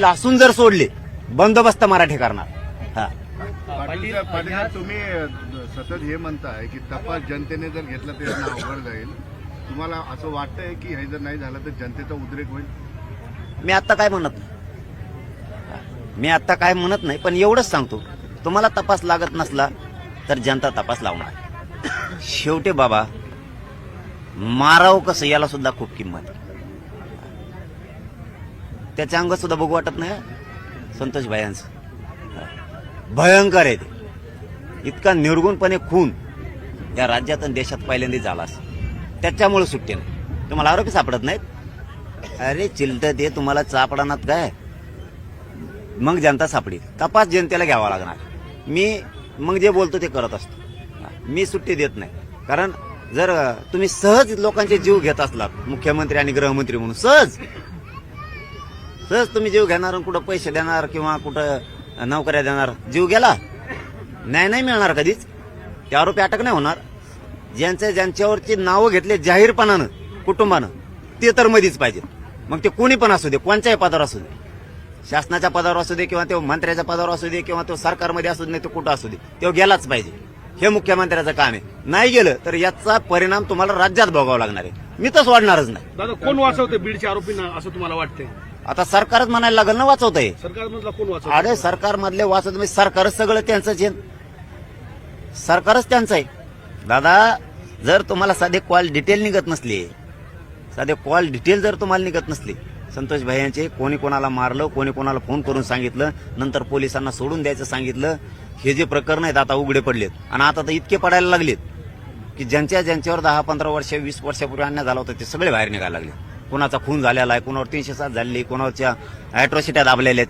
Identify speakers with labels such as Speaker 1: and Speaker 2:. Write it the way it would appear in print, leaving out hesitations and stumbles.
Speaker 1: असून जर सोडले बंदोबस्त मराठे करणार. हा
Speaker 2: पाटील साहेब, तुम्ही सतत हे म्हणताय की तपास जनतेने जर घेतला तर यांना अवघड जाईल. तुम्हाला असं वाटतंय की हे जर नाही झालं तर जनतेचा उद्रेक होईल?
Speaker 1: मी आता काय म्हणत नाही, पण एवढंच सांगतो, तुम्हाला तपास लागत नसला तर जनता तपास लावणार. शेवटी बाबा मारावं कसं याला सुद्धा खूप किंमत आहे. त्याच्या अंगात सुद्धा बघू वाटत नाही संतोष भायांचं. भयंकर आहे ते. इतका निर्गुणपणे खून या राज्यात आणि देशात पहिल्यांदा झाला असं. त्याच्यामुळे सुट्टी नाही. तुम्हाला आरोपी सापडत नाहीत. अरे चिलट ते तुम्हाला सापडणार काय, मग जनता सापडेल. तपास जनतेला घ्यावा लागणार. मी मग जे बोलतो ते करत असतो. मी सुट्टी देत नाही. कारण जर तुम्ही सहज लोकांचे जीव घेत असलात मुख्यमंत्री आणि गृहमंत्री म्हणून सहज तुम्ही जीव घेणार, कुठं पैसे देणार किंवा कुठं नोकऱ्या देणार, जीव गेला न्याय नाही मिळणार कधीच. ते आरोपी अटक नाही होणार. ज्यांच्यावरची नावं घेतले जाहीरपणानं कुटुंबानं ते तर मध्येच पाहिजे. मग ते कोणी पण असू दे, कोणत्याही पदावर असू दे, शासनाच्या पदावर असू दे किंवा तो मंत्र्याच्या पदावर असू दे किंवा तो सरकारमध्ये असू दे, नाही तो कुठं असू दे, तो गेलाच पाहिजे. हे मुख्यमंत्र्याचं काम आहे. नाही गेलं तर याचा परिणाम तुम्हाला राज्यात भोगावा लागणार आहे. मी तर सोडणारच नाही.
Speaker 3: दादा, कोण वाचवते बीडच्या आरोपींना असं तुम्हाला वाटतंय?
Speaker 1: आता सरकारच म्हणायला लागेल ना वाचवतंय.
Speaker 3: सरकारमधला कोण वाचवत?
Speaker 1: अरे सरकारमधले वाचत म्हणजे सरकारच सगळं त्यांचंच आहे. सरकारच त्यांचं आहे. दादा, जर तुम्हाला साधे कॉल डिटेल निघत नसले, जर तुम्हाला निघत नसले, संतोष भाईंचे कोणी कोणाला मारलं, कोणी कोणाला फोन करून सांगितलं, नंतर पोलिसांना सोडून द्यायचं सांगितलं, हे जे प्रकरण आहेत आता उघडे पडलेत. आणि आता तर इतके पडायला लागलेत की ज्यांच्यावर 10-15 वर्ष 20 वर्षापूर्वी अन्याय झाला होता ते सगळे बाहेर निघायला लागले. कोणाचा खून झालेला आहे, कोणावर 307 झालेली, कोणावरच्या अॅट्रॉसिट्या दाबलेल्या आहेत.